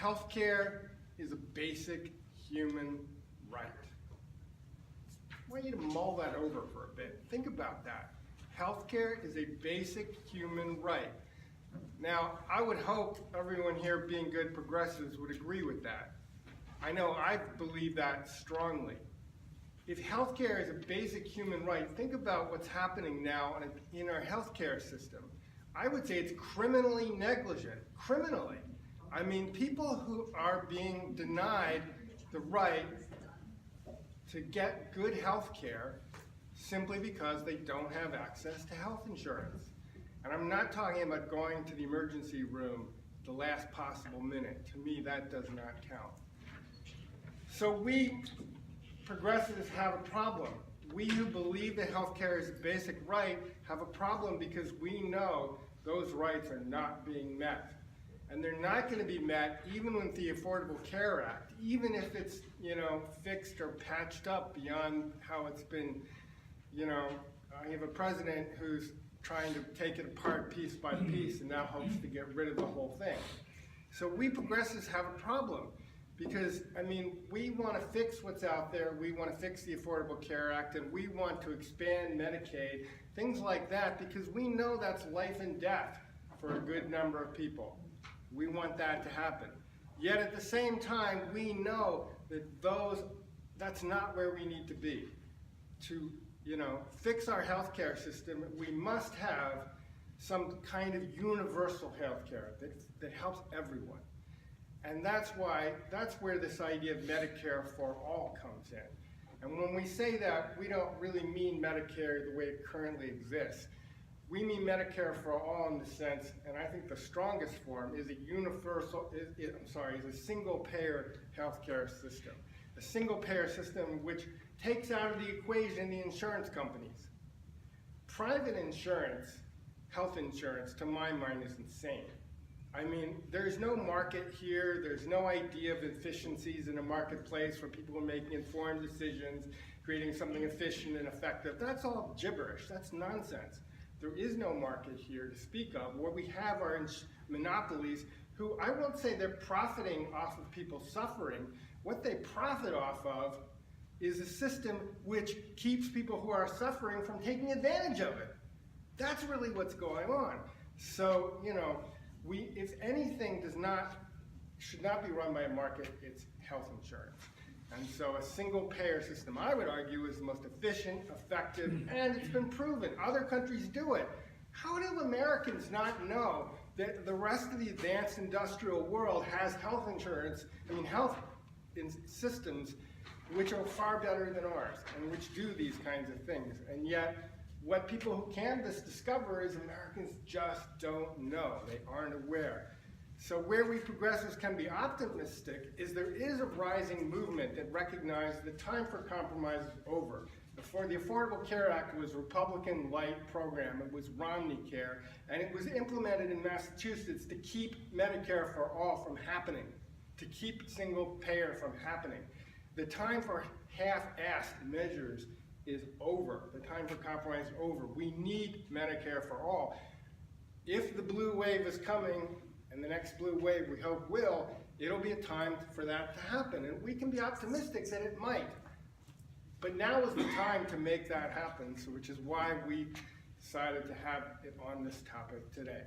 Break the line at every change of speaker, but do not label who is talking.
Healthcare is a basic human right. I want you to mull that over for a bit. Think about that. Healthcare is a basic human right. Now, I would hope everyone here, being good progressives, would agree with that. I know I believe that strongly. If healthcare is a basic human right, think about what's happening now in our healthcare system. I would say it's criminally negligent. Criminally. I mean, people who are being denied the right to get good health care simply because they don't have access to health insurance. And I'm not talking about going to the emergency room the last possible minute. To me, that does not count. So we progressives have a problem. We who believe that health care is a basic right have a problem because we know those rights are not being met. And they're not going to be met even with the Affordable Care Act, even if it's, fixed or patched up beyond how it's been, you have a president who's trying to take it apart piece by piece and now hopes to get rid of the whole thing. So we progressives have a problem because, we want to fix what's out there, we want to fix the Affordable Care Act, and we want to expand Medicaid, things like that, because we know that's life and death for a good number of people. We want that to happen. Yet at the same time, we know that that's not where we need to be. To, fix our healthcare system, we must have some kind of universal healthcare that helps everyone. And that's where this idea of Medicare for all comes in. And when we say that, we don't really mean Medicare the way it currently exists. We mean Medicare for all in the sense, and I think the strongest form is a single-payer healthcare system. A single-payer system which takes out of the equation the insurance companies. Private insurance, health insurance, to my mind, is insane. There's no market here, there's no idea of efficiencies in a marketplace where people are making informed decisions, creating something efficient and effective. That's all gibberish, that's nonsense. There is no market here to speak of. What we have are monopolies who, I won't say they're profiting off of people suffering. What they profit off of is a system which keeps people who are suffering from taking advantage of it. That's really what's going on. So, if anything should not be run by a market, it's health insurance. And so a single payer system, I would argue, is the most efficient, effective, and it's been proven. Other countries do it. How do Americans not know that the rest of the advanced industrial world has health insurance, health systems which are far better than ours and which do these kinds of things? And yet, what people who canvass discover is Americans just don't know. They aren't aware. So where we progressives can be optimistic is there is a rising movement that recognizes the time for compromise is over. Before the Affordable Care Act was a Republican-light program, it was Romney Care, and it was implemented in Massachusetts to keep Medicare for all from happening, to keep single payer from happening. The time for half-assed measures is over. The time for compromise is over. We need Medicare for all. If the blue wave is coming, and the next blue wave we hope will, it'll be a time for that to happen. And we can be optimistic that it might. But now is the time to make that happen, which is why we decided to have it on this topic today.